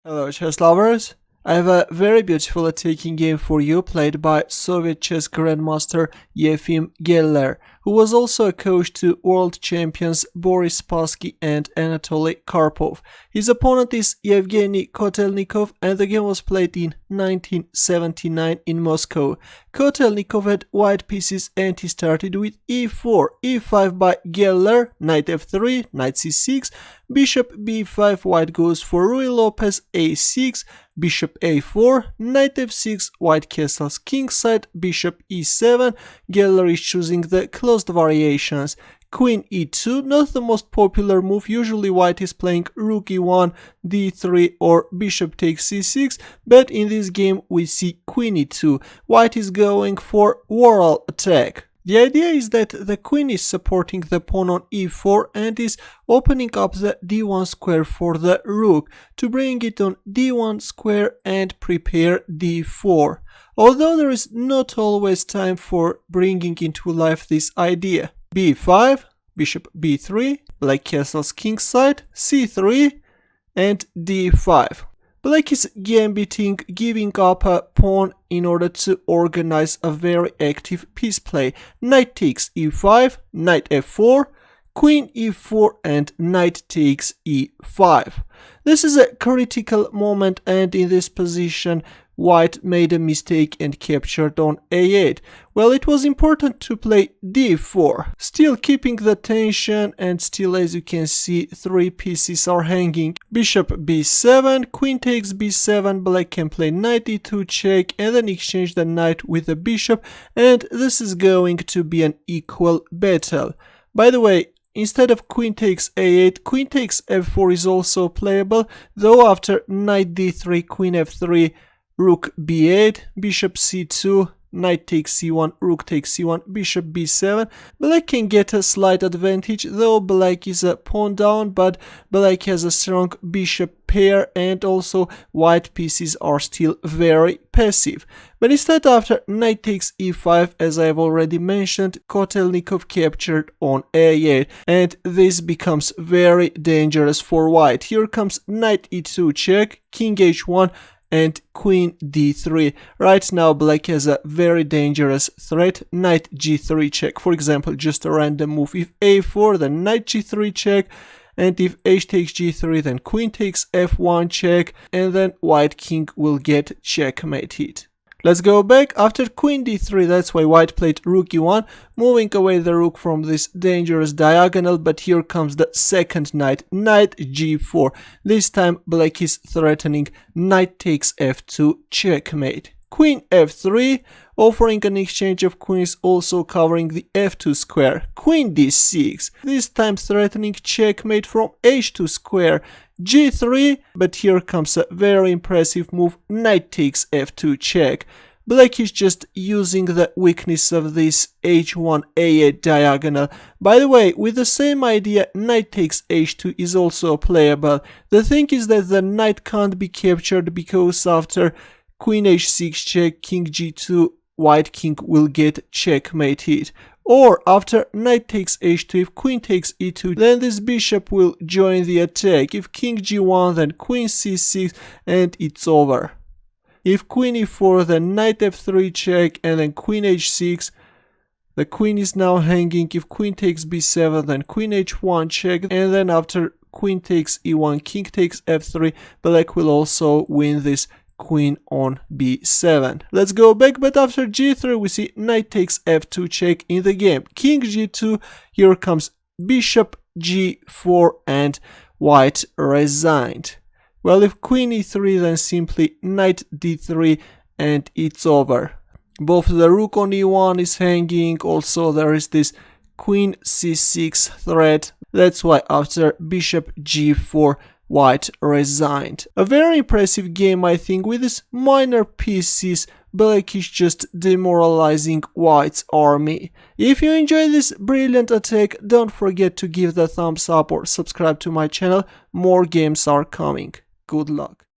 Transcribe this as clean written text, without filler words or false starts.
Hello chess lovers, I have a very beautiful attacking game for you played by Soviet chess grandmaster Efim, who was also a coach to world champions Boris Spassky and Anatoly Karpov. His opponent is Evgeny Kotelnikov and the game was played in 1979 in Moscow. Kotelnikov had white pieces and he started with e4, e5 by Geller, knight f3, knight c6, bishop b5, white goes for Ruy Lopez, a6, bishop a4, knight f6, white castles kingside, bishop e7, Geller is choosing the closed variations. Queen e2, not the most popular move, usually white is playing rook e1, d3 or bishop takes c6, but in this game we see queen e2, white is going for Worrall attack. The idea is that the queen is supporting the pawn on e4 and is opening up the d1 square for the rook to bring it on d1 square and prepare d4, although there is not always time for bringing into life this idea. b5, bishop b3, black castles kingside, c3 and d5. Black is gambiting, giving up a pawn in order to organize a very active piece play. Knight takes e5, knight f4, queen e4 and knight takes e5. This is a critical moment and in this position white made a mistake and captured on a8. Well, it was important to play d4, still keeping the tension and still, as you can see, three pieces are hanging. Bishop b7, queen takes b7, black can play knight e2 check and then exchange the knight with the bishop, and this is going to be an equal battle. By the way, instead of queen takes a8, queen takes f4 is also playable, though after knight d3, queen f3, rook b8, bishop c2, knight takes c1, rook takes c1, bishop b7. Black can get a slight advantage, though black is a pawn down, but black has a strong bishop pair and also white pieces are still very passive. But instead, after knight takes e5, as I have already mentioned, Kotelnikov captured on a8 and this becomes very dangerous for white. Here comes knight e2 check, king h1 and queen d3. Right now black has a very dangerous threat, knight g3 check. For example, just a random move. If a4, then knight g3 check, and if h takes g3, then queen takes f1 check, and then white king will get checkmated. Let's go back. After queen d3, that's why white played rook e1, moving away the rook from this dangerous diagonal, but here comes the second knight, knight g4. This time black is threatening knight takes f2 checkmate. Queen f3, offering an exchange of queens, also covering the f2 square. Queen d6, this time threatening checkmate from h2 square. g3, but here comes a very impressive move, knight takes f2 check. Black is just using the weakness of this h1 a8 diagonal. By the way, with the same idea, knight takes h2 is also playable. The thing is that the knight can't be captured because after queen h6 check, king g2, white king will get checkmated. Or after knight takes h2, if queen takes e2, then this bishop will join the attack. If king g1, then queen c6 and it's over. If queen e4, then knight f3 check and then queen h6. The queen is now hanging. If queen takes b7, then queen h1 check, and then after queen takes e1, king takes f3, black will also win this queen on b7. Let's go back, but after g3 we see knight takes f2 check in the game. King g2, here comes bishop g4 and white resigned. Well, if queen e3, then simply knight d3 and it's over. Both the rook on e1 is hanging, also there is this queen c6 threat. That's why after bishop g4 white resigned. A very impressive game, I think. With these minor pieces, black is just demoralizing white's army. If you enjoyed this brilliant attack, don't forget to give the thumbs up or subscribe to my channel. More games are coming. Good luck.